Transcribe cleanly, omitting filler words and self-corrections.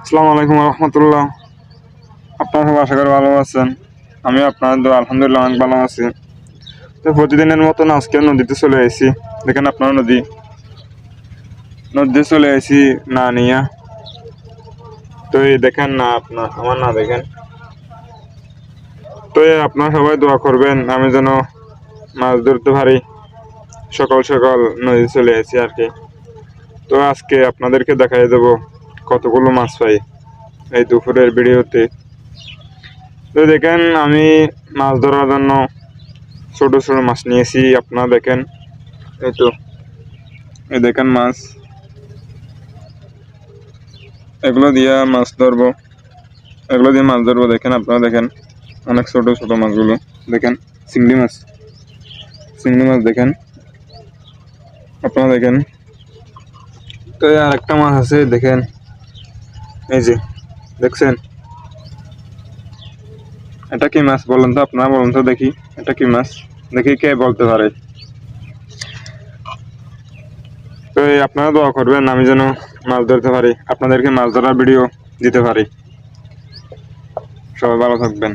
আসসালামু আলাইকুম রহমতুল্লাহ। আপনারা সবাই আশা করি ভালো আছেন। আমি আপনার দোয়া আলহামদুলিল্লাহ অনেক ভালো আছি। তো প্রতিদিনের মতন আজকে নদীতে চলে এসেছি। দেখেন আপনার নদীতে চলে এসেছি না নিয়ে। তো এই দেখেন না, আমার না দেখেন। তো আপনারা সবাই দোয়া করবেন আমি যেন মাছ ধরতে পারি। সকাল সকাল নদীতে চলে এসেছি আর কি। তো আজকে আপনাদেরকে দেখাই দেবো কতগুলো মাছ পাই এই দুপুরের ভিডিওতে। তো দেখেন আমি মাছ ধরার জন্য ছোট ছোট মাছ নিয়েছি। আপনারা দেখেন, এই তো এই দেখেন মাছ, এগুলো দিয়ে মাছ ধরবো। দেখেন আপনারা দেখেন, অনেক ছোট ছোট মাছগুলো দেখেন। চিংড়ি মাছ দেখেন আপনারা দেখেন। তো আর একটা মাছ আছে দেখেন, এই যে দেখছেন। এটা কি মাছ বলেন তো, আপনারা বলেন তো দেখি, এটা কি মাছ? দেখি কে বলতে পারে। তো আপনারা দোয়া করবেন আমি যেন মাছ ধরতে পারি, আপনাদেরকে মাছ ধরার ভিডিও দিতে পারি। সবাই ভালো থাকবেন।